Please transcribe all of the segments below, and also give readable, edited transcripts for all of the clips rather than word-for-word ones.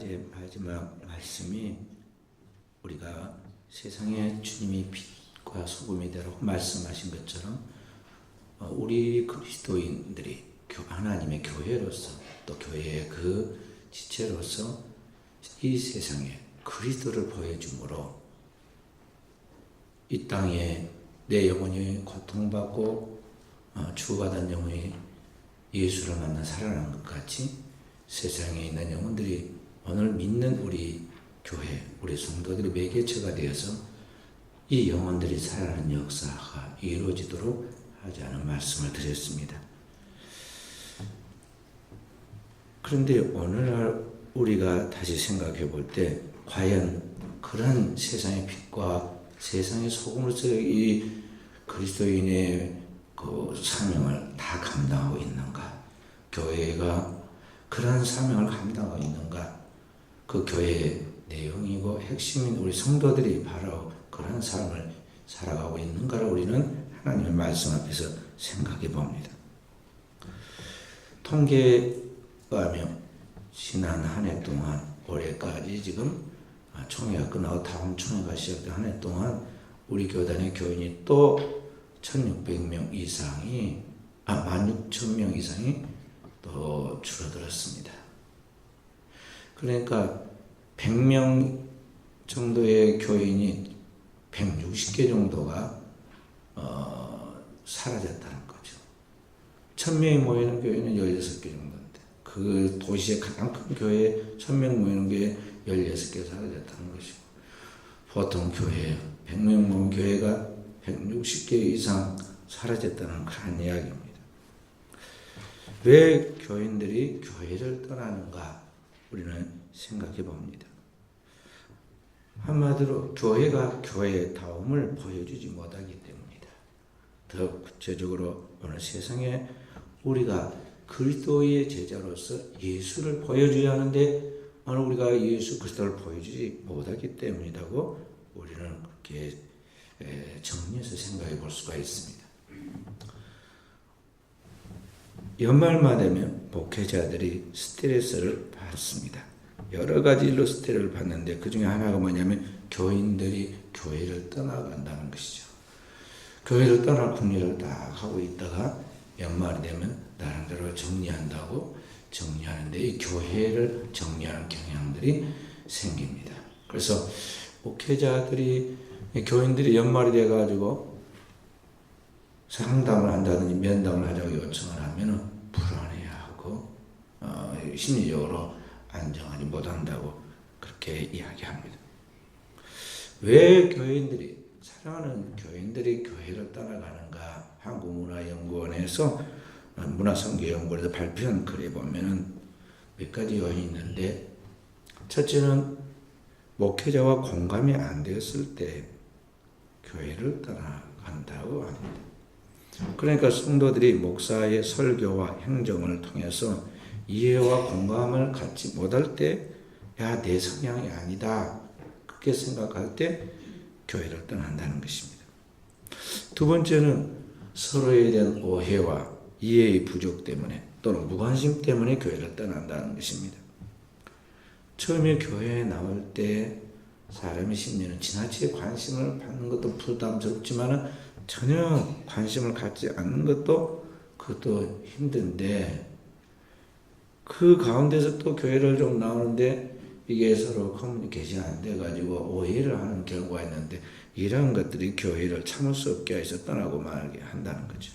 메시지의 마지막 말씀이 우리가 세상에 주님이 빛과 소금이 되라고 말씀하신 것처럼 우리 그리스도인들이 하나님의 교회로서 또 교회의 그 지체로서 이 세상에 그리스도를 보여줌으로 이 땅에 내 영혼이 고통받고 죽어가던 영혼이 예수를 만나 살아난 것 같이 세상에 있는 영혼들이 오늘 믿는 우리 교회, 우리 성도들의 매개체가 되어서 이 영혼들이 살아나는 역사가 이루어지도록 하자는 말씀을 드렸습니다. 그런데 오늘날 우리가 다시 생각해 볼 때 과연 그런 세상의 빛과 세상의 소금으로서 이 그리스도인의 그 사명을 다 감당하고 있는가? 교회가 그러한 사명을 감당하고 있는가? 그 교회의 내용이고 핵심인 우리 성도들이 바로 그런 삶을 살아가고 있는가를 우리는 하나님의 말씀 앞에서 생각해 봅니다. 통계하며 지난 한 해 동안 올해까지 지금 총회가 끝나고 다음 총회가 시작된 한 해 동안 우리 교단의 교인이 또 1600명 이상이 16,000명 이상이 또 줄어들었습니다. 그러니까 100명 정도의 교인이 160개 정도가 사라졌다는 거죠. 1000명이 모이는 교회는 16개 정도인데 그 도시의 가장 큰 교회에 1000명 모이는 교회에 16개 사라졌다는 것이고 보통 교회 100명 모인 교회가 160개 이상 사라졌다는 그런 이야기입니다. 왜 교인들이 교회를 떠나는가 우리는 생각해 봅니다. 한마디로 교회가 교회다움을 보여주지 못하기 때문이다. 더 구체적으로 오늘 세상에 우리가 그리스도의 제자로서 예수를 보여줘야 하는데 오늘 우리가 예수 그리스도를 보여주지 못하기 때문이라고 우리는 그렇게 정리해서 생각해 볼 수가 있습니다. 연말만 되면 목회자들이 스트레스를 받습니다. 여러 가지 일로 스트레스를 받는데 그 중에 하나가 뭐냐면 교인들이 교회를 떠나간다는 것이죠. 교회를 떠날 궁리를 딱 하고 있다가 연말이 되면 나름대로 정리한다고 정리하는데 이 교회를 정리하는 경향들이 생깁니다. 그래서 목회자들이 교인들이 연말이 돼가지고 상담을 한다든지 면담을 하자고 요청을 하면 불안해하고 심리적으로 안정하지 못한다고 그렇게 이야기합니다. 왜 교인들이 사랑하는 교인들이 교회를 떠나가는가? 한국문화연구원에서 문화선교연구원에서 발표한 글에 보면은 몇 가지 요인이 있는데 첫째는 목회자와 공감이 안 되었을 때 교회를 떠나간다고 합니다. 그러니까 성도들이 목사의 설교와 행정을 통해서 이해와 공감을 갖지 못할 때, 야, 내 성향이 아니다. 그렇게 생각할 때 교회를 떠난다는 것입니다. 두 번째는 서로에 대한 오해와 이해의 부족 때문에 또는 무관심 때문에 교회를 떠난다는 것입니다. 처음에 교회에 나올 때 사람의 심리는 지나치게 관심을 받는 것도 부담스럽지만 전혀 관심을 갖지 않는 그것도 힘든데 그 가운데서 또 교회를 좀 나오는데 이게 서로 커뮤니케이션이 안 돼가지고 오해를 하는 경우가 있는데 이런 것들이 교회를 참을 수 없게 해서 떠나고 말게 한다는 거죠.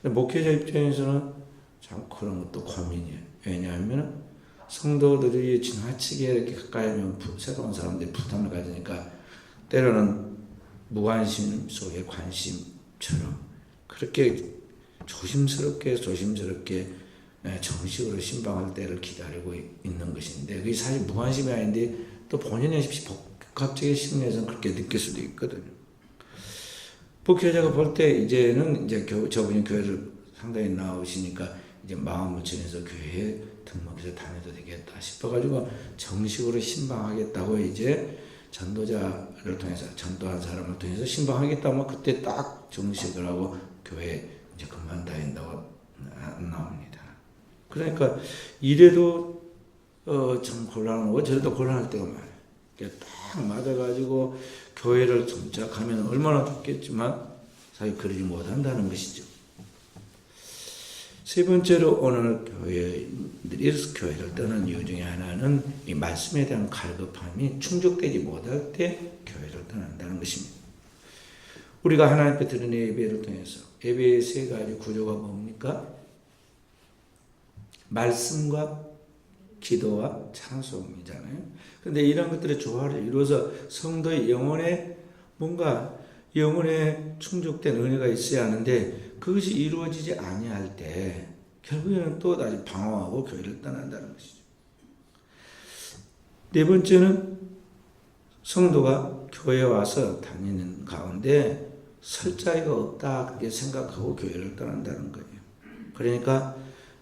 목회자 입장에서는 참 그런 것도 고민이에요. 왜냐하면 성도들이 지나치게 이렇게 가까이 하면 새로운 사람들이 부담을 가지니까 때로는 무관심 속에 관심처럼 그렇게 조심스럽게 정식으로 신방할 때를 기다리고 있는 것인데 그게 사실 무관심이 아닌데 또 본인의 복합적인 심리에서는 그렇게 느낄 수도 있거든요. 목회자가 볼 때 이제는 저분이 교회를 상당히 나오시니까 이제 마음을 정해서 교회에 등록해서 다녀도 되겠다 싶어가지고 정식으로 신방하겠다고 이제 전도자를 통해서 전도한 사람을 통해서 신방하겠다면 그때 딱 정식을 하고 교회 이제 그만 다닌다고 나옵니다. 그러니까 이래도 참 곤란하고 저래도 곤란할 때가 많아요. 딱 맞아가지고 교회를 정착하면 얼마나 좋겠지만 사실 그러지 못한다는 것이죠. 세 번째로 오늘 교회들이 교회를 떠난 이유 중에 하나는 이 말씀에 대한 갈급함이 충족되지 못할 때 교회를 떠난다는 것입니다. 우리가 하나님께 드리는 예배를 통해서 예배의 세 가지 구조가 뭡니까? 말씀과 기도와 찬송이잖아요. 그런데 이런 것들의 조화를 이루어서 성도의 영혼에 뭔가 영혼에 충족된 은혜가 있어야 하는데 그것이 이루어지지 아니할 때 결국에는 또 다시 방황하고 교회를 떠난다는 것이죠. 네 번째는 성도가 교회에 와서 다니는 가운데 설 자리가 없다 그렇게 생각하고 교회를 떠난다는 거예요. 그러니까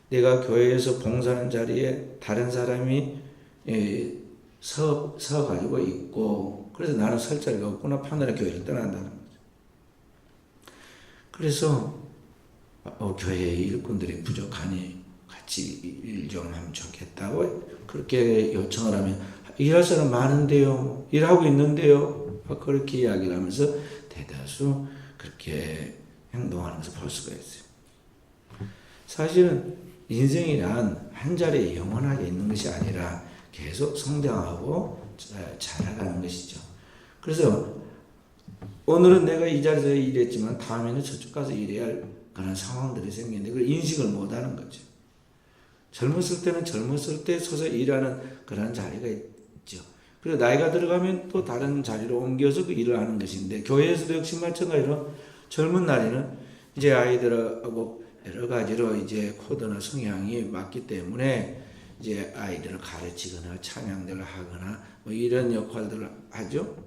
내가 교회에서 봉사하는 자리에 다른 사람이 서 가지고 있고 그래서 나는 설 자리가 없구나 판단해 교회를 떠난다는 거죠. 그래서 교회 일꾼들이 부족하니 같이 일 좀 하면 좋겠다고 그렇게 요청을 하면 일할 사람 많은데요, 일하고 있는데요, 그렇게 이야기를 하면서 대다수 그렇게 행동하는 것을 볼 수가 있어요. 사실은 인생이란 한 자리에 영원하게 있는 것이 아니라 계속 성장하고 자라가는 것이죠. 그래서 오늘은 내가 이 자리에서 일했지만 다음에는 저쪽 가서 일해야 할 그런 상황들이 생기는데 그걸 인식을 못하는 거죠. 젊었을 때는 젊었을 때 서서 일하는 그런 자리가 있죠. 그리고 나이가 들어가면 또 다른 자리로 옮겨서 그 일을 하는 것인데 교회에서도 역시 마찬가지로 젊은 날에는 이제 아이들하고 여러 가지로 이제 코드나 성향이 맞기 때문에 이제 아이들을 가르치거나 찬양들을 하거나 뭐 이런 역할들을 하죠.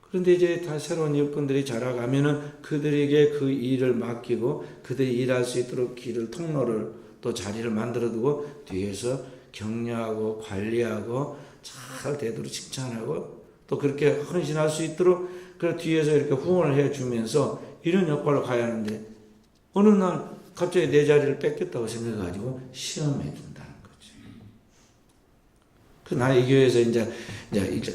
그런데 이제 다 새로운 일꾼들이 자라가면은 그들에게 그 일을 맡기고 그들이 일할 수 있도록 길을 통로를 또 자리를 만들어 두고 뒤에서 격려하고 관리하고 잘 되도록 칭찬하고 또 그렇게 헌신할 수 있도록 그 뒤에서 이렇게 후원을 해주면서 이런 역할을 가야 하는데 어느 날 갑자기 내 자리를 뺏겼다고 생각해가지고 시험에 든다는 거죠. 그 나는 이 교회에서 이제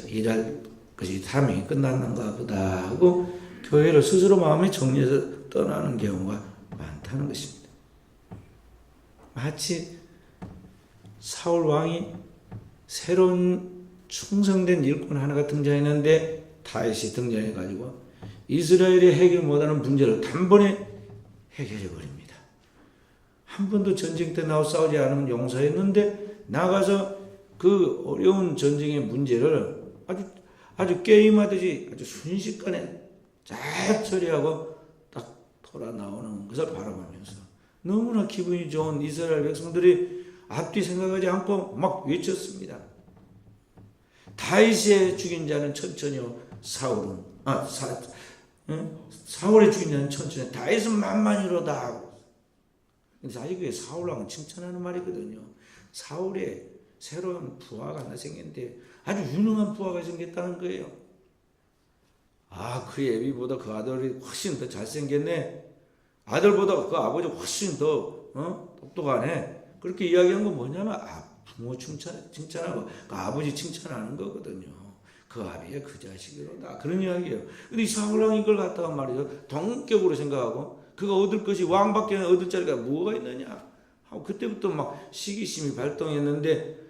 일할 것이 사명이 끝났는가 보다 하고 교회를 스스로 마음에 정리해서 떠나는 경우가 많다는 것입니다. 마치 사울 왕이 새로운 충성된 일꾼 하나가 등장했는데 다윗이 등장해가지고 이스라엘이 해결 못하는 문제를 단번에 해결해 버립니다. 한 번도 전쟁 때 나와 싸우지 않으면 용서했는데 나가서 그 어려운 전쟁의 문제를 아주 게임하듯이 아주 순식간에 잘 처리하고 딱 돌아 나오는 것을 바라보면서 너무나 기분이 좋은 이스라엘 백성들이 앞뒤 생각하지 않고 막 외쳤습니다. 다윗의 죽인 자는 천천히요, 사울의 죽인 자는 천천히, 다윗은 만만히로다 하고. 근데 사실 그게 사울왕을 칭찬하는 말이거든요. 사울의 새로운 부하가 하나 생겼는데 아주 유능한 부하가 생겼다는 거예요. 그 애비보다 그 아들이 훨씬 더 잘생겼네. 아들보다 그 아버지 훨씬 더 똑똑하네. 그렇게 이야기한 건 뭐냐면 부모 칭찬하고 그 아버지 칭찬하는 거거든요. 그 아비의 그 자식이로다. 그런 이야기예요. 근데 이 사울왕이 이걸 갖다가 말이죠. 동격으로 생각하고 그가 얻을 것이 왕밖에 얻을 자리가 뭐가 있느냐 하고 그때부터 막 시기심이 발동했는데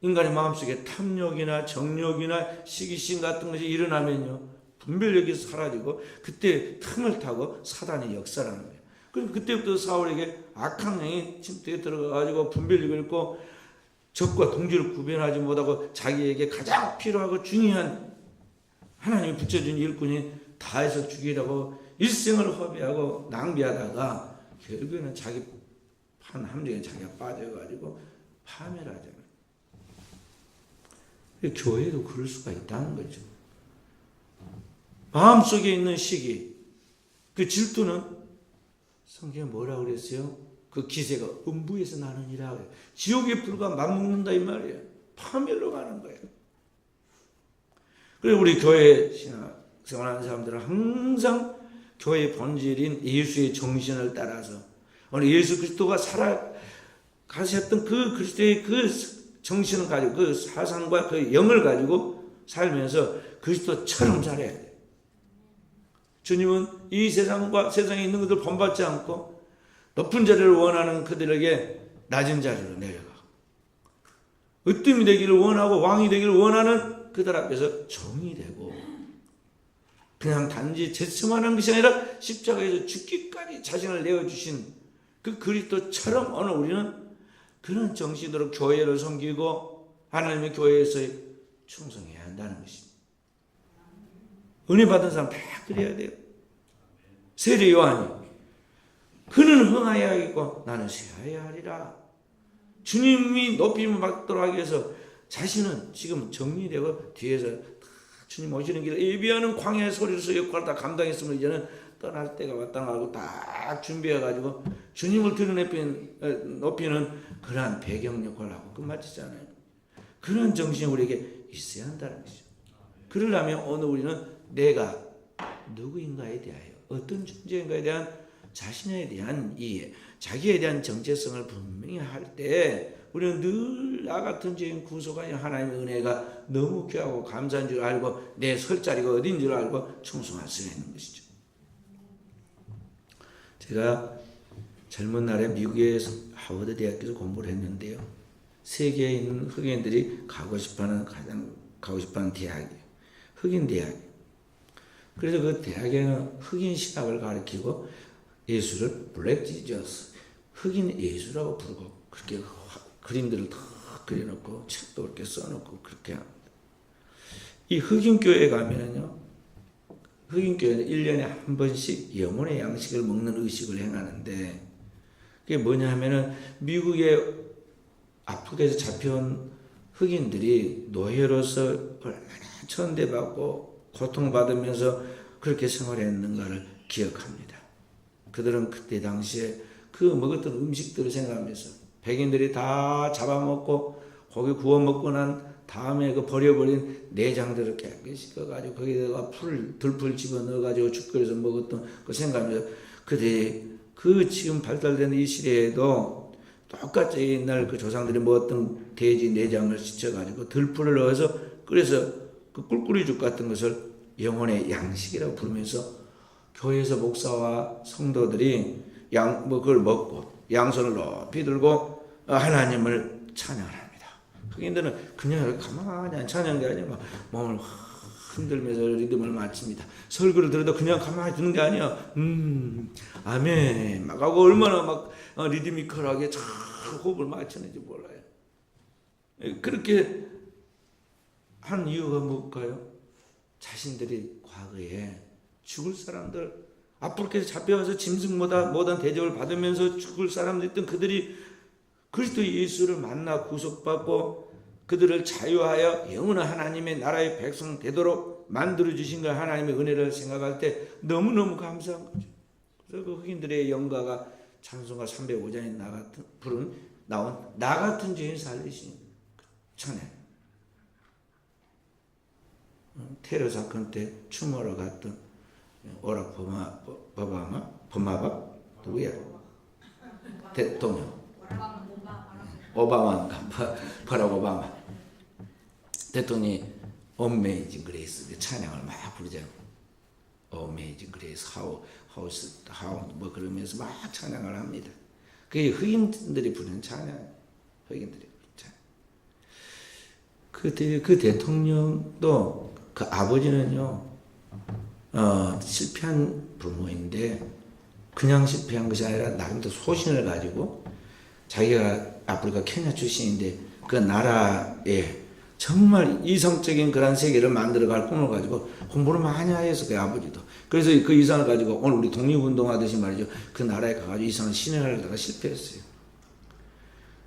인간의 마음속에 탐욕이나 정욕이나 시기심 같은 것이 일어나면요. 분별력이 사라지고 그때 틈을 타고 사단이 역사라는 거예요. 그럼 그때부터 사울에게 악한 영이 침투에 들어가가지고 분별력을 잃고 적과 동지를 구별하지 못하고 자기에게 가장 필요하고 중요한 하나님이 붙여준 일꾼이 다해서 죽이라고 일생을 허비하고 낭비하다가 결국에는 자기 판 함정에 자기가 빠져가지고 파멸하잖아요. 교회도 그럴 수가 있다는 거죠. 마음속에 있는 시기, 그 질투는 성경에 뭐라고 그랬어요? 그 기세가 음부에서 나느니라. 지옥의 불과 맞먹는다 이 말이에요. 파멸로 가는 거예요. 그리고 우리 교회 생활하는 사람들은 항상 교회의 본질인 예수의 정신을 따라서 오늘 예수 그리스도가 살아가셨던 그 그리스도의 그 정신을 가지고 그 사상과 그 영을 가지고 살면서 그리스도처럼 살아야 돼요. 주님은 이 세상과 세상에 있는 것들 본받지 않고 높은 자리를 원하는 그들에게 낮은 자리로 내려가고 으뜸이 되기를 원하고 왕이 되기를 원하는 그들 앞에서 종이 되고 그냥 단지 제스만한 것이 아니라 십자가에서 죽기까지 자신을 내어주신 그 그리스도처럼 오늘 우리는 그런 정신으로 교회를 섬기고 하나님의 교회에서 충성해야 한다는 것입니다. 은혜 받은 사람 다 그래야 돼요. 세례 요한이 그는 흥하여야 하겠고 나는 쇠하여야 하리라. 주님이 높임을 받도록 하기 위해서 자신은 지금 정리되고 뒤에서 주님 오시는 길을 예비하는 광야의 소리로서 역할을 다 감당했으면 이제는 떠날 때가 왔다는 걸 알고 딱 준비해가지고 주님을 높이는 그러한 배경 역할을 하고 끝마치잖아요. 그런 정신이 우리에게 있어야 한다는 것이죠. 그러려면 오늘 우리는 내가 누구인가에 대하여 어떤 존재인가에 대한 자신에 대한 이해, 자기에 대한 정체성을 분명히 할 때 우리는 늘 나 같은 죄인 구속하여 하나님의 은혜가 너무 귀하고 감사한 줄 알고 내 설 자리가 어딘 줄 알고 충성할 수 있는 것이죠. 제가 젊은 날에 미국의 하버드 대학에서 공부를 했는데요. 세계에 있는 흑인들이 가고 싶어하는 대학이에요. 흑인 대학이에요. 그래서 그 대학에는 흑인 신학을 가르치고 예수를 블랙 지저스, 흑인 예수라고 부르고 그렇게 그림들을 다 그려놓고 책도 그렇게 써놓고 그렇게 합니다. 이 흑인 교회에 가면은요, 흑인 교회는 1년에 한 번씩 영혼의 양식을 먹는 의식을 행하는데 그게 뭐냐 하면은 미국의 아프리카에서 잡혀온 흑인들이 노예로서 얼마나 천대받고 고통받으면서 그렇게 생활했는가를 기억합니다. 그들은 그때 당시에 그 먹었던 음식들을 생각하면서 백인들이 다 잡아먹고 고기 구워 먹고 난 다음에 그 버려버린 내장들을 깨끗이 씻어가지고 거기다가 들풀 집어넣어가지고 죽거리에서 먹었던 그 생각하면서 그 지금 발달되는 이 시대에도 똑같이 옛날 그 조상들이 먹었던 돼지 내장을 씻어가지고 들풀을 넣어서 끓여서 그 꿀꿀이죽 같은 것을 영혼의 양식이라고 부르면서 교회에서 목사와 성도들이 그걸 먹고 양손을 높이 들고 하나님을 찬양을 합니다. 흑인들은 그냥 가만히 찬양이 아니라 막 몸을 흔들면서 리듬을 맞춥니다. 설교를 들어도 그냥 가만히 듣는 게 아니야. 아멘 막 하고 얼마나 막 리드미컬하게 잘 호흡을 맞추는지 몰라요. 그렇게 한 이유가 뭘까요? 자신들이 과거에 죽을 사람들, 아프리카에서 잡혀와서 짐승보다 못한 대접을 받으면서 죽을 사람들 있던 그들이 그리스도 예수를 만나 구속받고 그들을 자유하여 영원한 하나님의 나라의 백성 되도록 만들어주신 걸 하나님의 은혜를 생각할 때 너무너무 감사한 거죠. 그래서 그 흑인들의 영가가 찬송가 305장에 나온 나 같은 죄인 살리신 찬양. 테러 사건 때 추모하러 갔던 오락 버마바 누구야? 대통령 오바마인가 버락 오바마 대통령이 Amazing Grace 찬양을 막 부르잖아요. Amazing Grace how 뭐 그러면서 막 찬양을 합니다. 그게 흑인들이 부르는 찬양, 흑인들이 부르는 찬양. 그 대통령도 그 아버지는요, 실패한 부모인데 그냥 실패한 것이 아니라 나름대로 소신을 가지고 자기가 아프리카 케냐 출신인데 그 나라에 정말 이성적인 그런 세계를 만들어갈 꿈을 가지고 공부를 많이 하였어, 그 아버지도. 그래서 그 이상을 가지고 오늘 우리 독립운동 하듯이 말이죠. 그 나라에 가가지고 이상을 실현하려다가 실패했어요.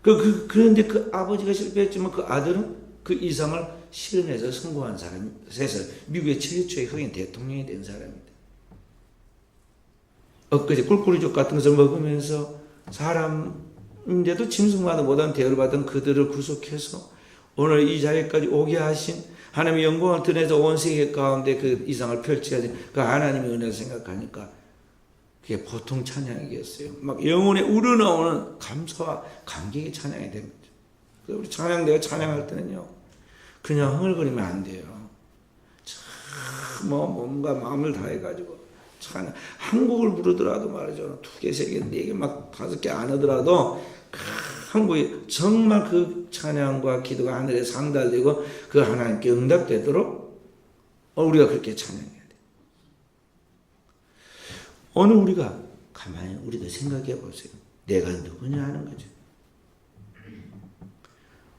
그런데 그 아버지가 실패했지만 그 아들은 그 이상을 실현해서 성공한 사람에서 미국의 최초의 흑인 대통령이 된 사람입니다. 엊그제 꿀꿀이죽 같은 것을 먹으면서 사람인데도 짐승마다 못한 대우를 받은 그들을 구속해서 오늘 이 자리까지 오게 하신 하나님의 영광을 드러내서 온 세계 가운데 그 이상을 펼치게 그 하나님의 은혜를 생각하니까 그게 보통 찬양이겠어요. 막 영혼에 우러나오는 감사와 감격의 찬양이 된 거죠. 그래서 우리 찬양대가 찬양할 때는요, 그냥 흥얼거리면 안 돼요. 참 뭔가 마음을 다해가지고 찬양, 한국을 부르더라도 말이죠, 2개, 3개, 4개, 막 5개 안 하더라도 한국이 정말 그 찬양과 기도가 하늘에 상달되고 그 하나님께 응답되도록 우리가 그렇게 찬양해야 돼. 오늘 우리가 가만히 우리도 생각해 보세요. 내가 누구냐 하는 거죠.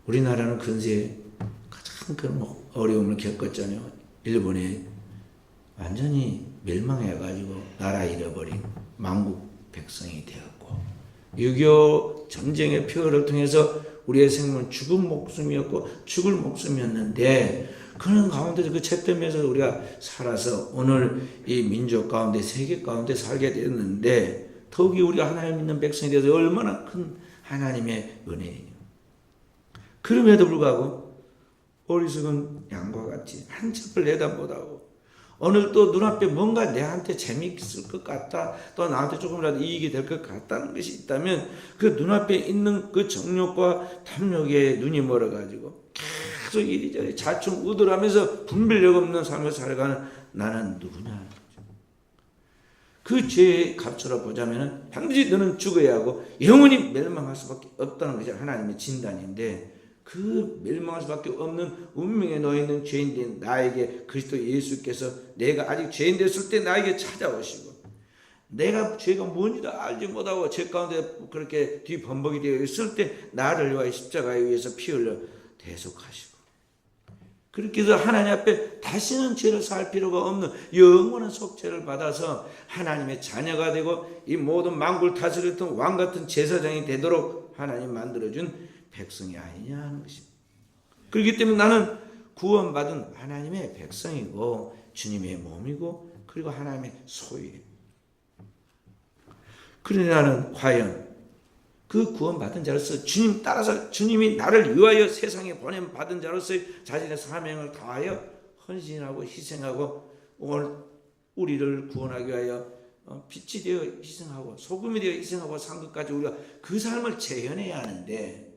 우리나라는 근세에 가장 큰 어려움을 겪었잖아요. 일본에 완전히 멸망해가지고 나라 잃어버린 망국 백성이 되었고, 6.25 전쟁의 표를 통해서 우리의 생명은 죽은 목숨이었고 죽을 목숨이었는데, 그런 가운데서 그 채점에서 우리가 살아서 오늘 이 민족 가운데, 세계 가운데 살게 되었는데, 더욱이 우리가 하나님 믿는 백성이 되어서 얼마나 큰 하나님의 은혜예요. 그럼에도 불구하고 어리석은 양과 같이 한참을 내다보다고, 오늘 또 눈앞에 뭔가 내한테 재미있을 것 같다, 또 나한테 조금이라도 이익이 될 것 같다는 것이 있다면, 그 눈앞에 있는 그 정욕과 탐욕에 눈이 멀어가지고 계속 이리저리 좌충우돌하면서 분별력 없는 삶을 살아가는 나는 누구냐. 그 죄의 값으로 보자면 반드시 너는 죽어야 하고 영원히 멸망할 수밖에 없다는 것이 하나님의 진단인데, 그 멸망할 수밖에 없는 운명에 놓여있는 죄인된 나에게 그리스도 예수께서 내가 아직 죄인 됐을 때 나에게 찾아오시고, 내가 죄가 뭔지도 알지 못하고 죄 가운데 그렇게 뒤범벅이 되어 있을 때 나를 위하여 십자가에 의해서 피 흘려 대속하시고, 그렇게 해서 하나님 앞에 다시는 죄를 살 필요가 없는 영원한 속죄를 받아서 하나님의 자녀가 되고 이 모든 만국을 다스렸던 왕 같은 제사장이 되도록 하나님 만들어준 백성이 아니냐 하는 것입니다. 그렇기 때문에 나는 구원받은 하나님의 백성이고 주님의 몸이고 그리고 하나님의 소유예요. 그러니 나는 과연 그 구원받은 자로서 주님 따라서 주님이 나를 위하여 세상에 보냄 받은 자로서 자신의 사명을 다하여 헌신하고 희생하고 오늘 우리를 구원하기 위하여 빛이 되어 희생하고 소금이 되어 희생하고 산 것까지 우리가 그 삶을 재현해야 하는데,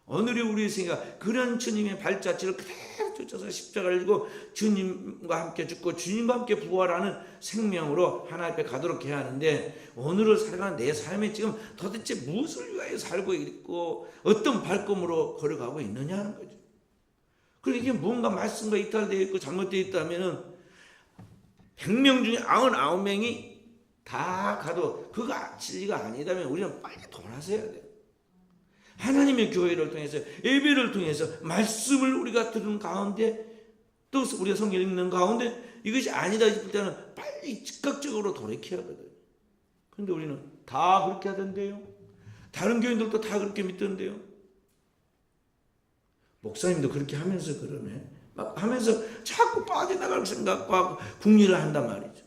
오늘의 우리의 생각, 그런 주님의 발자취를 그대로 쫓아서 십자가를 지고 주님과 함께 죽고 주님과 함께 부활하는 생명으로 하나님 앞에 가도록 해야 하는데, 오늘을 살아가는 내 삶에 지금 도대체 무엇을 위하여 살고 있고 어떤 발걸음으로 걸어가고 있느냐 하는 거죠. 그리고 이게 뭔가 말씀과 이탈되어 있고 잘못되어 있다면 100명 중에 99명이 다 가도 그가 진리가 아니다면 우리는 빨리 돌아서야 돼요. 하나님의 교회를 통해서, 예배를 통해서, 말씀을 우리가 들은 가운데, 또 우리가 성경 읽는 가운데 이것이 아니다 싶을 때는 빨리 즉각적으로 돌이켜야 하거든요. 그런데 우리는 다 그렇게 하던데요. 다른 교인들도 다 그렇게 믿던데요. 목사님도 그렇게 하면서 그러네. 막 하면서 자꾸 빠져나갈 생각과 궁리를 한단 말이죠.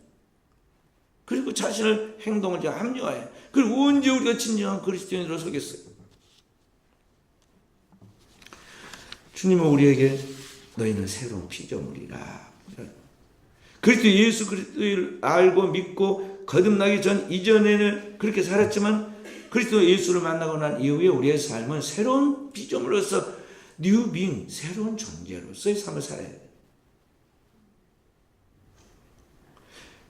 그리고 자신을 행동을 합리화해. 그리고 언제 우리가 진정한 그리스도인으로 서겠어요? 주님은 우리에게 너희는 새로운 피조물이라. 그리스도 예수 그리스도를 알고 믿고 거듭나기 전 이전에는 그렇게 살았지만 그리스도 예수를 만나고 난 이후에 우리의 삶은 새로운 피조물로서 뉴빙, 새로운 존재로서의 삶을 살아야 돼요.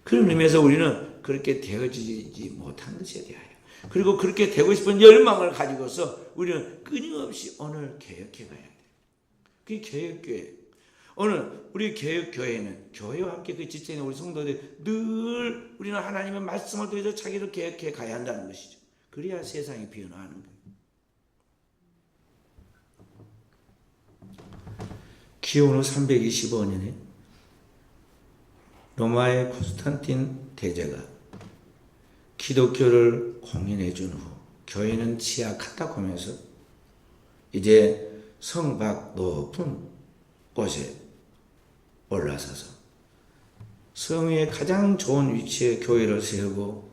그런 의미에서 우리는 그렇게 되어지지 못한 것에 대하여, 그리고 그렇게 되고 싶은 열망을 가지고서 우리는 끊임없이 오늘 개혁해 가야 돼요. 그게 개혁교회. 오늘 우리 개혁교회는 교회와 함께 그 지체인 우리 성도들이 늘 우리는 하나님의 말씀을 통해서 자기를 개혁해 가야 한다는 것이죠. 그래야 세상이 변화하는 거예요. 기원후 325년에 로마의 콘스탄틴 대제가 기독교를 공인해 준 후 교회는 지하 카타콤에서 이제 성 밖 높은 곳에 올라서서 성의 가장 좋은 위치에 교회를 세우고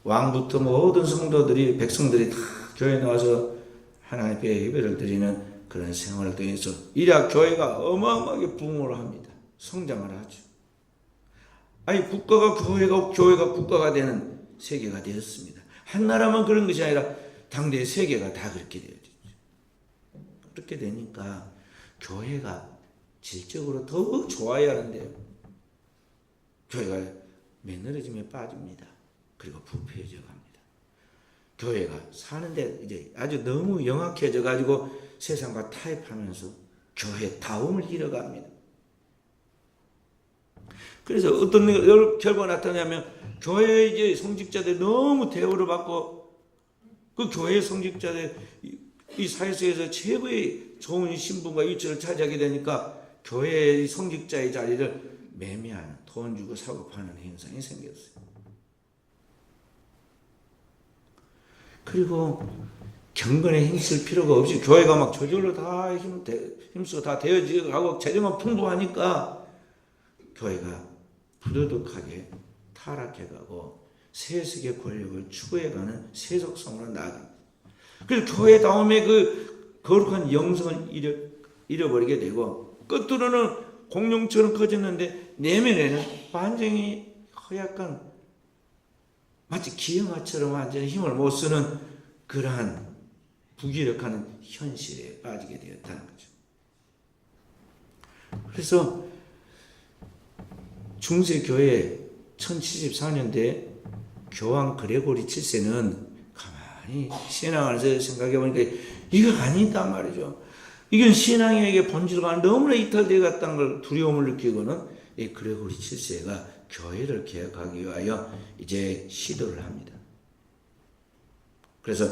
왕부터 모든 성도들이, 백성들이 다 교회에 나와서 하나님 앞에 예배를 드리는 그런 생활을 통해서 이래야 교회가 어마어마하게 부흥을 합니다. 성장을 하죠. 아니 국가가 교회가 국가가 되는 세계가 되었습니다. 한 나라만 그런 것이 아니라 당대의 세계가 다 그렇게 되어졌죠. 그렇게 되니까 교회가 질적으로 더 좋아야 하는데요. 교회가 매너리즘에 빠집니다. 그리고 부패해져 갑니다. 교회가 사는데 이제 아주 너무 영악해져 가지고 세상과 타협하면서 교회다움을 잃어갑니다. 그래서 어떤 결과가 나타나냐면 교회 이제 성직자들 너무 대우를 받고 그 교회 성직자들 이 사회에서 최고의 좋은 신분과 위치를 차지하게 되니까 교회의 성직자의 자리를 매매하는, 돈 주고 사고 파는 현상이 생겼어요. 그리고 경건에 힘쓸 필요가 없이 교회가 막 저절로 다 힘쓰고 다 되어지고 재정은 풍부하니까 교회가 부도덕하게 타락해가고 세속의 권력을 추구해가는 세속성으로 나아갑니다. 그래서 교회다움의 그 거룩한 영성을 잃어버리게 되고 겉으로는 공룡처럼 커졌는데 내면에는 완전히 허약한 마치 기형아처럼 완전히 힘을 못 쓰는 그러한 무기력한 현실에 빠지게 되었다는 거죠. 그래서 중세교회 1074년대 교황 그레고리 7세는 가만히 신앙을 생각해 보니까 이거 아니다 말이죠. 이건 신앙에게 본질과 너무나 이탈되어 갔다는 걸 두려움을 느끼고는 이 그레고리 7세가 교회를 개혁하기 위하여 이제 시도를 합니다. 그래서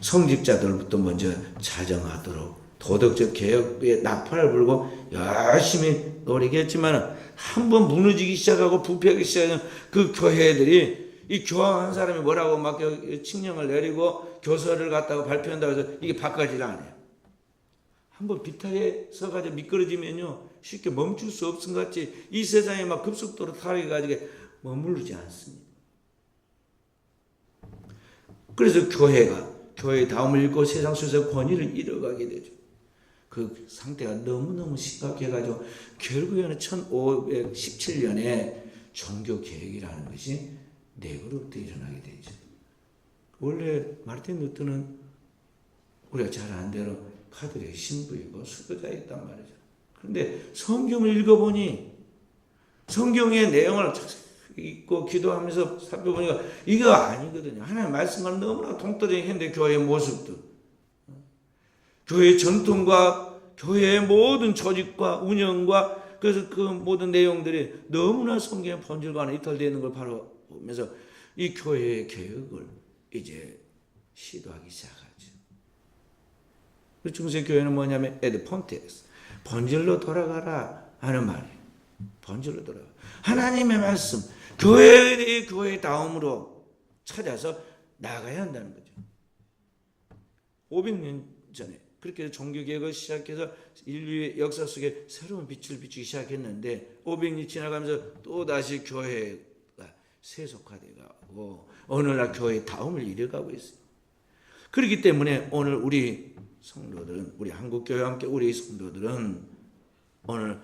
성직자들부터 먼저 자정하도록 도덕적 개혁에 나팔을 불고 열심히 노력했지만 한번 무너지기 시작하고 부패하기 시작하는 그 교회들이 이 교황 한 사람이 뭐라고 막 칙령을 내리고 교서를 갖다가 발표한다고 해서 이게 바꿔지를 않아요. 한번 비탈에 서가지고 미끄러지면요 쉽게 멈출 수 없은 것 같이 이 세상에 막 급속도로 타락해가지고 머무르지 않습니다. 그래서 교회의 다음을 잃고 세상 속에서 권위를 잃어가게 되죠. 그 상태가 너무너무 심각해가지고 결국에는 1517년에 종교개혁이라는 것이 내부로부터 일어나게 되죠. 원래 마르틴 루터는 우리가 잘 아는 대로 카톨릭 신부이고 수도자였단 말이죠. 그런데 성경을 읽어보니 성경의 내용을 읽고 기도하면서 살펴보니까 이거 아니거든요. 하나님의 말씀과 너무나 동떨어진 현대 교회의 모습도 교회의 전통과 교회의 모든 조직과 운영과 그래서 그 모든 내용들이 너무나 성경의 본질과는 이탈되는 걸 바로 보면서 이 교회의 개혁을 이제 시도하기 시작하죠. 중세교회는 뭐냐면 에드폰테스 본질로 돌아가라 하는 말이에요. 본질로 돌아가. 하나님의 말씀, 교회의 다음으로 찾아서 나가야 한다는 거죠. 500년 전에 그렇게 종교개혁을 시작해서 인류의 역사 속에 새로운 빛을 비추기 시작했는데 500년이 지나가면서 또다시 교회가 세속화되고 오늘날 교회의 다음을 이뤄가고 있어요. 그렇기 때문에 오늘 우리 성도들은 우리 한국교회와 함께 우리 성도들은 오늘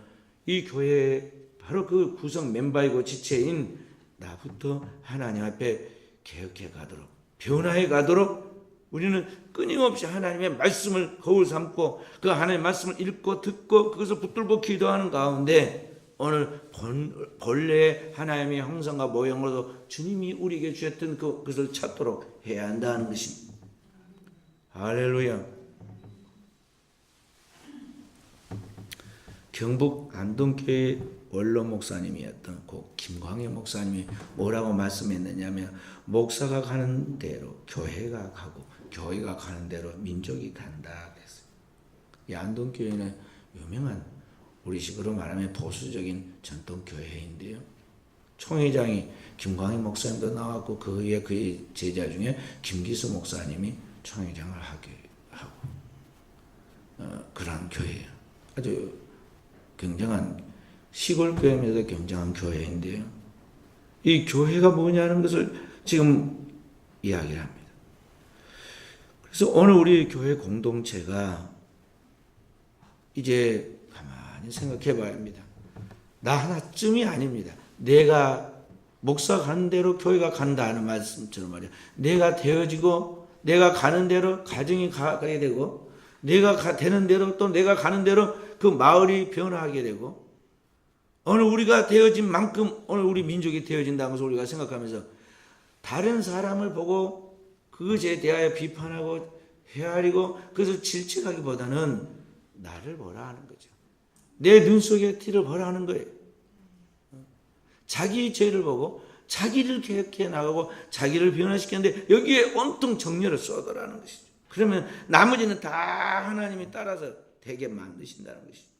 이 교회의 바로 그 구성 멤버이고 지체인 나부터 하나님 앞에 개혁해 가도록 변화해 가도록 우리는 끊임없이 하나님의 말씀을 거울 삼고 그 하나님의 말씀을 읽고 듣고 그것을 붙들고 기도하는 가운데 오늘 본래의 하나님의 형상과 모형으로도 주님이 우리에게 주셨던 그것을 찾도록 해야 한다는 것입니다. 할렐루야. 경북 안동교회 원로 목사님이었던 고 김광희 목사님이 뭐라고 말씀했느냐면 목사가 가는 대로 교회가 가고 교회가 가는 대로 민족이 간다 그랬어요. 이 안동교회는 유명한 우리식으로 말하면 보수적인 전통교회인데요. 총회장이 김광희 목사님도 나왔고 그 위에 그의 제자 중에 김기수 목사님이 총회장을 하게 하고 그런 교회예요. 아주 굉장한 시골 교회면서도 굉장한 교회인데요. 이 교회가 뭐냐는 것을 지금 이야기를 합니다. 그래서 오늘 우리 교회 공동체가 이제 가만히 생각해 봐야 합니다. 나 하나쯤이 아닙니다. 내가 목사 가는 대로 교회가 간다 하는 말씀처럼 말이야. 내가 되어지고 내가 가는 대로 가정이 가게 되고 내가 되는 대로 또 내가 가는 대로 그 마을이 변화하게 되고 오늘 우리가 되어진 만큼 오늘 우리 민족이 되어진다는 것을 우리가 생각하면서 다른 사람을 보고 그것에 대하여 비판하고 헤아리고 그것을 질책하기보다는 나를 보라 하는 거죠. 내 눈 속에 티를 보라 하는 거예요. 자기 죄를 보고 자기를 개혁해 나가고 자기를 변화시키는데 여기에 온통 정열을 쏟으라는 것이죠. 그러면 나머지는 다 하나님이 따라서 되게 만드신다는 것이죠.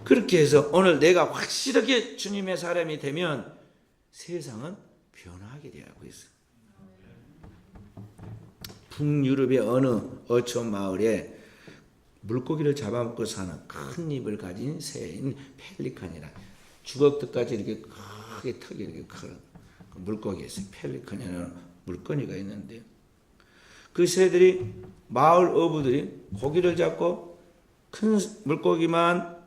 그렇게 해서 오늘 내가 확실하게 주님의 사람이 되면 세상은 변화하게 되고 있어요. 북유럽의 어느 어촌 마을에 물고기를 잡아먹고 사는 큰 입을 가진 새인 펠리칸이라 주걱턱까지 이렇게 크게 턱이 이렇게 큰 물고기가 있어요. 펠리칸이라는 물고기가 있는데 그 새들이 마을 어부들이 고기를 잡고 큰 물고기만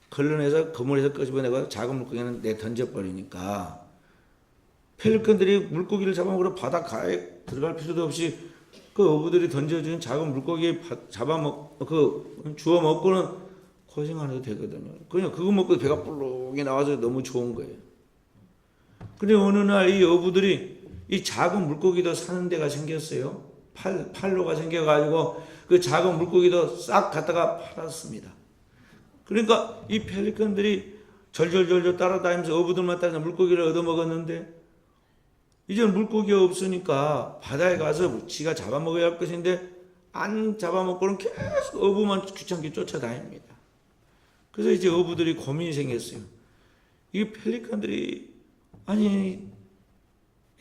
걸러내서 그물에서 끄집어내고 작은 물고기는 내 던져버리니까 펠리칸들이 물고기를 잡아먹으러 바닷가에 들어갈 필요도 없이 그 어부들이 던져준 작은 물고기 주워 먹고는 고생 안 해도 되거든요. 그냥 그거 먹고 배가 불룩이 나와서 너무 좋은 거예요. 근데 어느 날 이 어부들이 이 작은 물고기도 사는 데가 생겼어요. 팔로가 생겨가지고 그 작은 물고기도 싹 갖다가 팔았습니다. 그러니까 이 펠리컨들이 절절절절 따라다니면서 어부들만 따라서 물고기를 얻어먹었는데 이제는 물고기가 없으니까 바다에 가서 지가 잡아먹어야 할 것인데 안 잡아먹고는 계속 어부만 귀찮게 쫓아다닙니다. 그래서 이제 어부들이 고민이 생겼어요. 이 펠리칸들이 아니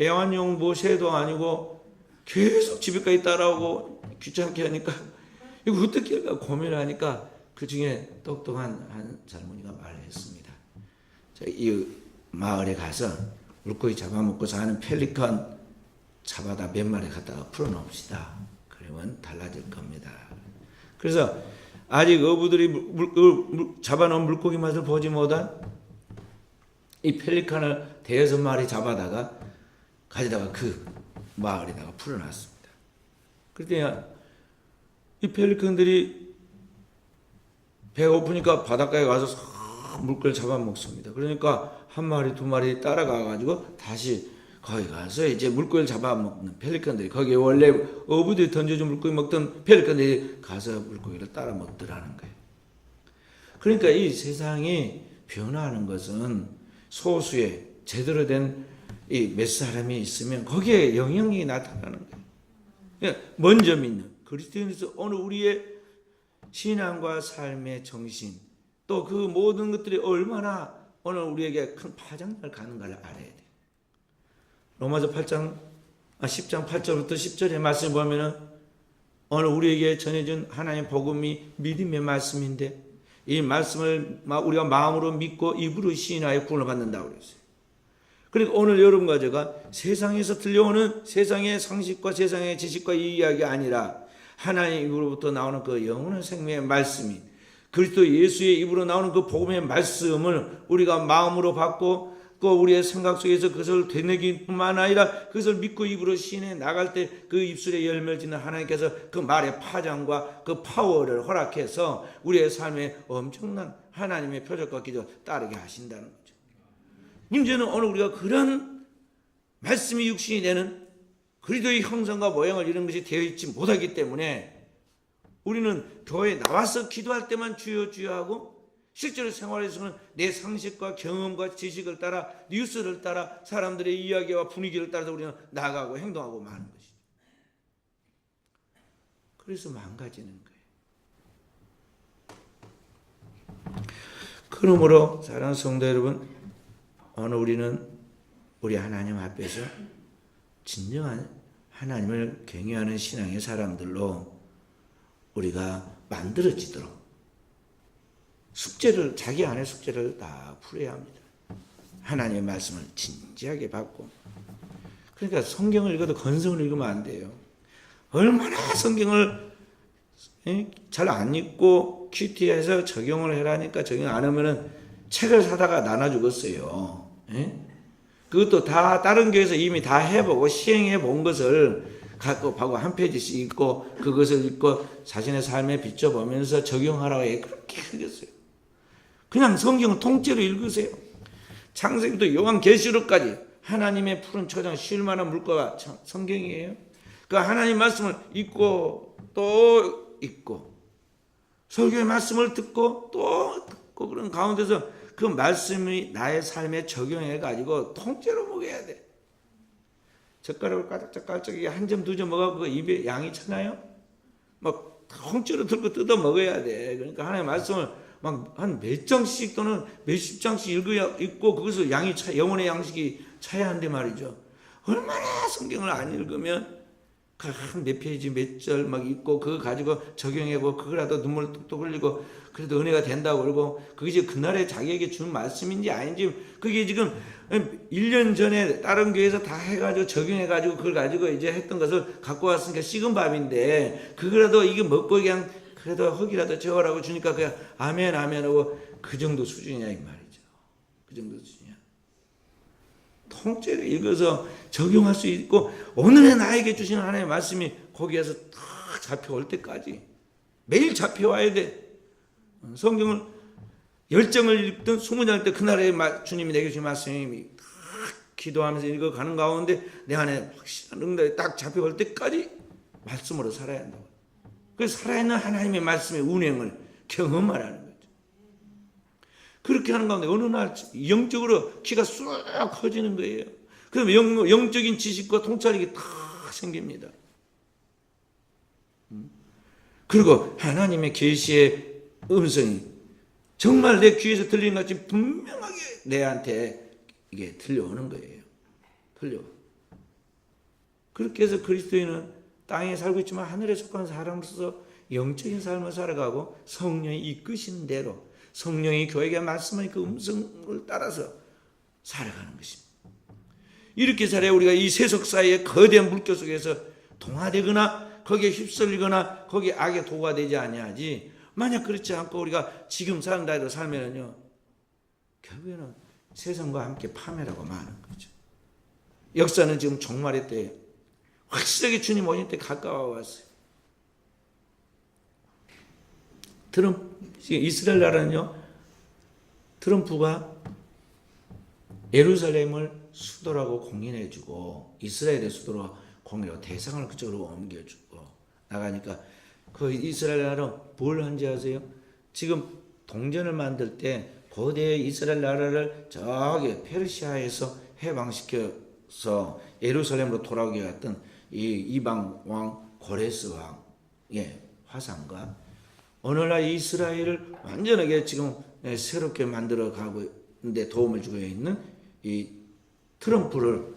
애완용 뭐 새도 아니고 계속 집에까지 따라오고 귀찮게 하니까 이거 어떻게 할까 고민을 하니까 그 중에 똑똑한 한 젊은이가 말을 했습니다. 이 마을에 가서 물고기 잡아먹고 사는 펠리컨 잡아다 몇 마리 갖다가 풀어놓읍시다. 그러면 달라질 겁니다. 그래서 아직 어부들이 잡아놓은 물고기 맛을 보지 못한 이 펠리컨을 대여섯 마리 잡아다가 가져다가 그 마을에다가 풀어놨습니다. 그랬더니 이 펠리컨들이 배가 고프니까 바닷가에 가서 물고기를 잡아먹습니다. 그러니까 한 마리 두 마리 따라가가지고 다시 거기 가서 이제 물고기를 잡아먹는 펠리컨들이 거기에 원래 어부들이 던져준 물고기 먹던 펠리컨들이 가서 물고기를 따라 먹더라는 거예요. 그러니까 이 세상이 변화하는 것은 소수의 제대로 된 이 몇 사람이 있으면 거기에 영향이 나타나는 거예요. 먼저 믿는 그리스도인에서 오늘 우리의 신앙과 삶의 정신 또 그 모든 것들이 얼마나 오늘 우리에게 큰 파장을 가는가를 알아야 돼요. 로마서 10장 8절부터 10절의 말씀을 보면은 오늘 우리에게 전해준 하나님의 복음이 믿음의 말씀인데 이 말씀을 우리가 마음으로 믿고 입으로 시인하여 구원을 받는다고 그랬어요. 그러니까 오늘 여러분과 제가 세상에서 들려오는 세상의 상식과 세상의 지식과 이 이야기가 아니라 하나님 입으로부터 나오는 그 영원한 생명의 말씀이 그리스도 예수의 입으로 나오는 그 복음의 말씀을 우리가 마음으로 받고 또 우리의 생각 속에서 그것을 되뇌기뿐만 아니라 그것을 믿고 입으로 시인해 나갈 때 그 입술에 열매를 짓는 하나님께서 그 말의 파장과 그 파워를 허락해서 우리의 삶에 엄청난 하나님의 표적과 기적 따르게 하신다는 거죠. 문제는 오늘 우리가 그런 말씀이 육신이 되는 그리스도의 형상과 모양을 이런 것이 되어 있지 못하기 때문에 우리는 교회에 나와서 기도할 때만 주여 주여 하고 실제로 생활에서는 내 상식과 경험과 지식을 따라 뉴스를 따라 사람들의 이야기와 분위기를 따라서 우리는 나가고 행동하고 마는 것이죠. 그래서 망가지는 거예요. 그러므로 사랑하는 성도 여러분, 오늘 우리는 우리 하나님 앞에서 진정한 하나님을 경외하는 신앙의 사람들로 우리가 만들어지도록 숙제를 자기 안의 숙제를 다 풀어야 합니다. 하나님의 말씀을 진지하게 받고 그러니까 성경을 읽어도 건성을 읽으면 안 돼요. 얼마나 성경을 잘 안 읽고 큐티해서 적용을 해라니까 적용 안 하면은 책을 사다가 나눠 주겠어요. 그것도 다 다른 교회에서 이미 다 해보고 시행해 본 것을 하고 한 페이지씩 읽고 그것을 읽고 자신의 삶에 비춰보면서 적용하라고 그렇게 하겠어요. 그냥 성경을 통째로 읽으세요. 창세기부터 요한계시록까지 하나님의 푸른 초장 쉴 만한 물가가 성경이에요. 그 하나님 말씀을 읽고 또 읽고 설교의 말씀을 듣고 또 듣고 그런 가운데서 그 말씀이 나의 삶에 적용해가지고 통째로 먹어야 돼. 젓가락을 까짝까짝하게 한 점 두 점 먹어도 그 입에 양이 차나요? 막 통째로 들고 뜯어 먹어야 돼. 그러니까 하나님의 말씀을 막 한 몇 장씩 또는 몇십 장씩 읽고 그것을 양이 영혼의 양식이 차야 한데 말이죠. 얼마나 성경을 안 읽으면 한 몇 페이지 몇 절 막 읽고 그거 가지고 적용해보고 그거라도 눈물 뚝뚝 흘리고 그래도 은혜가 된다고 그러고 그게 그날에 자기에게 준 말씀인지 아닌지 그게 지금 1년 전에 다른 교회에서 다 해가지고 적용해가지고 그걸 가지고 이제 했던 것을 갖고 왔으니까 식은 밥인데 그거라도 이게 먹고 그냥 그래도 흙이라도 재워라고 주니까 그냥 아멘 아멘 하고 그 정도 수준이냐 이 말이죠. 그 정도 수준이야. 통째로 읽어서 적용할 수 있고 오늘의 나에게 주시는 하나님의 말씀이 거기에서 다 잡혀올 때까지 매일 잡혀와야 돼. 성경을 10장을 읽든 20장 때 그날에 주님이 내게 주신 말씀이 다 기도하면서 읽어가는 가운데 내 안에 확실한 응답이 딱 잡혀올 때까지 말씀으로 살아야 한다고. 그래서 살아있는 하나님의 말씀의 운행을 경험하라는 거죠. 그렇게 하는 가운데 어느 날 영적으로 키가 쑥 커지는 거예요. 그럼 영적인 지식과 통찰력이 다 생깁니다. 그리고 하나님의 계시의 음성이 정말 내 귀에서 들리는 것 같이 분명하게 내한테 이게 들려오는 거예요. 들려. 그렇게 해서 그리스도인은 땅에 살고 있지만 하늘에 속한 사람으로서 영적인 삶을 살아가고 성령이 이끄신 대로 성령이 교회가 말씀하는 그 음성을 따라서 살아가는 것입니다. 이렇게 살아야 우리가 이 세속 사이의 거대한 물결 속에서 동화되거나 거기에 휩쓸리거나 거기에 악의 도가 되지 아니하지. 만약 그렇지 않고 우리가 지금 사는 나이로 살면요 결국에는 세상과 함께 파멸하고 마는 거죠. 역사는 지금 종말의 때에 확실하게 주님 오실 때 가까워 왔어요. 이스라엘 나라는요 트럼프가 예루살렘을 수도라고 공인해주고 이스라엘의 수도로 공인하고 대상을 그쪽으로 옮겨주고 나가니까 그 이스라엘 나라는 뭘 한지 아세요? 지금 동전을 만들 때 고대 이스라엘 나라를 저기 페르시아에서 해방시켜서 예루살렘으로 돌아오게 했던 이 이방 왕 고레스 왕의 화상과 오늘날 이스라엘을 완전하게 지금 새롭게 만들어 가고 있는데 도움을 주고 있는 이 트럼프를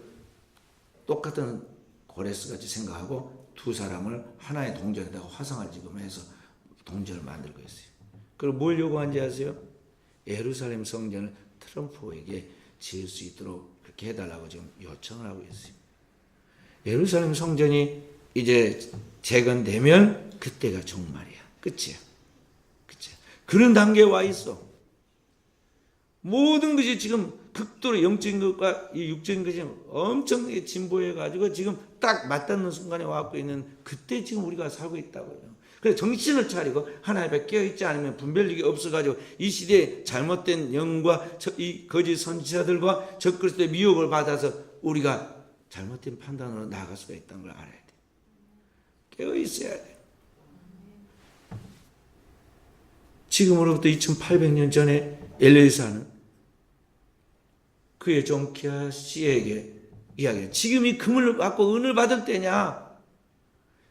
똑같은 고레스 같이 생각하고 두 사람을 하나의 동전에다가 화상을 지금 해서 동전을 만들고 있어요. 그리고 뭘 요구한지 아세요? 예루살렘 성전을 트럼프에게 지을 수 있도록 그렇게 해달라고 지금 요청을 하고 있어요. 예루살렘 성전이 이제 재건되면 그때가 종말이야. 끝이야. 끝이야. 그런 단계에 와 있어. 모든 것이 지금 극도로 영적인 것과 이 육적인 것이 엄청나게 진보해가지고 지금 딱 맞닿는 순간에 와갖고 있는 그때 지금 우리가 살고 있다고요. 그래서 정신을 차리고 하나님 앞에 깨어있지 않으면 분별력이 없어가지고 이 시대에 잘못된 영과 이 거짓 선지자들과 적그리스도의 미혹을 받아서 우리가 잘못된 판단으로 나아갈 수가 있다는 걸 알아야 돼. 깨어있어야 돼. 지금으로부터 2800년 전에 LA 사는 그의 종 키아 씨에게 이야기해. 지금이 금을 받고 은을 받을 때냐?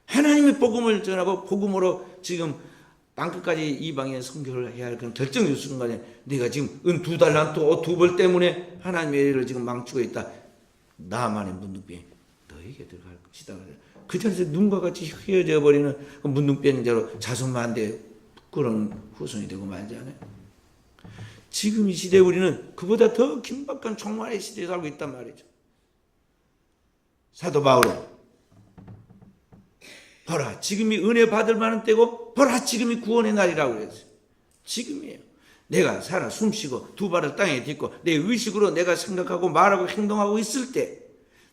하나님의 복음을 전하고 복음으로 지금 땅끝까지 이방에 선교를 해야 할 그런 결정적 순간에 네가 지금 은 2달란트 옷 2벌 때문에 하나님의 일을 지금 망치고 있다. 나만의 문둥병이 너에게 들어갈 것이다. 그 자리에서 눈과 같이 휘어져 버리는 그 문둥병인 대로 자손만대 부끄러운 후손이 되고 말지 않아요. 지금 이 시대에 우리는 그보다 더 긴박한 종말의 시대에 살고 있단 말이죠. 사도 바울은 보라 지금이 은혜 받을 만한 때고 보라 지금이 구원의 날이라고 그랬어요. 지금이에요. 내가 살아 숨쉬고 두 발을 땅에 딛고 내 의식으로 내가 생각하고 말하고 행동하고 있을 때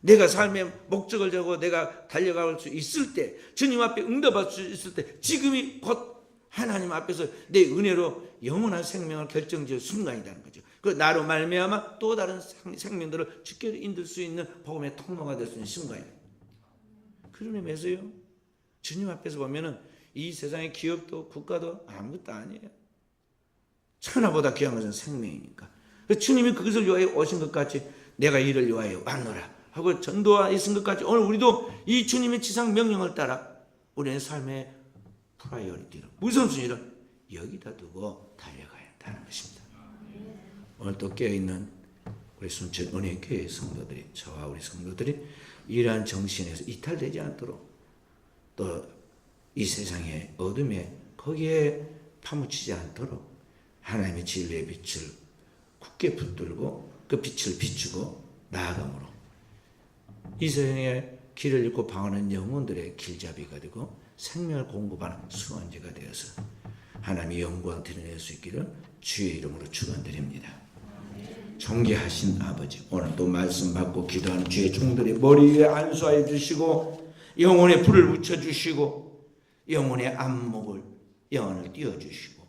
내가 삶의 목적을 정하고 내가 달려갈 수 있을 때, 주님 앞에 응답할 수 있을 때, 지금이 곧 하나님 앞에서 내 은혜로 영원한 생명을 결정지을 순간이라는 거죠. 그 나로 말미암아 또 다른 생명들을 주께 인도할 수 있는 복음의 통로가 될 수 있는 순간이에요. 그런 의미에서요, 주님 앞에서 보면은 이 세상의 기업도 국가도 아무것도 아니에요. 천하보다 귀한 것은 생명이니까. 주님이 그것을 위하여 오신 것 같이 내가 이를 위하여 왔노라 하고 전도하신 것 같이 오늘 우리도 이 주님의 지상 명령을 따라 우리의 삶의 프라이어리티를, 우선순위를 여기다 두고 달려가야 한다는 것입니다. 오늘 또 깨어있는 우리 순천 은혜교회 성도들이, 저와 우리 성도들이 이러한 정신에서 이탈되지 않도록, 또 이 세상의 어둠에 거기에 파묻히지 않도록 하나님의 진리의 빛을 굳게 붙들고 그 빛을 비추고 나아감으로 이 세상의 길을 잃고 방황하는 영혼들의 길잡이가 되고 생명을 공급하는 수완제가 되어서 하나님의 영광 드러낼 수 있기를 주의 이름으로 축원드립니다. 존귀하신 아버지, 오늘 또 말씀 받고 기도하는 주의 종들의 머리 위에 안수하여 주시고 영혼의 불을 붙여주시고 영혼의 안목을, 영혼을 띄워주시고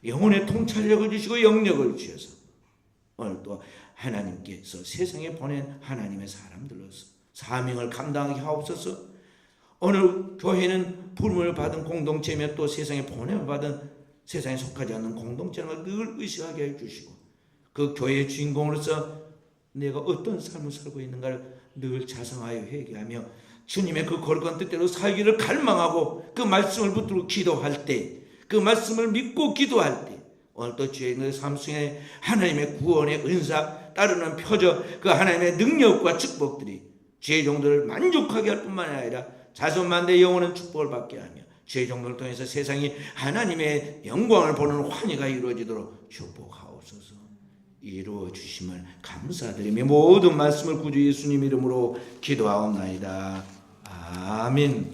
영혼의 통찰력을 주시고 영력을 주셔서 오늘 또 하나님께서 세상에 보낸 하나님의 사람들로서 사명을 감당하게 하옵소서. 오늘 교회는 부름을 받은 공동체며 또 세상에 보냄을 받은 세상에 속하지 않는 공동체를 늘 의식하게 해주시고 그 교회의 주인공으로서 내가 어떤 삶을 살고 있는가를 늘 자성하여 회개하며 주님의 그 거룩한 뜻대로 살기를 갈망하고 그 말씀을 붙들고 기도할 때, 그 말씀을 믿고 기도할 때 오늘 또 주의 삶 속에 하나님의 구원의 은사 따르는 표적, 그 하나님의 능력과 축복들이 주의 종들을 만족하게 할 뿐만 아니라 자손만대 영원한 축복을 받게 하며 주의 종들을 통해서 세상이 하나님의 영광을 보는 환희가 이루어지도록 축복하옵소서. 이루어 주심을 감사드리며 모든 말씀을 구주 예수님 이름으로 기도하옵나이다. 아멘.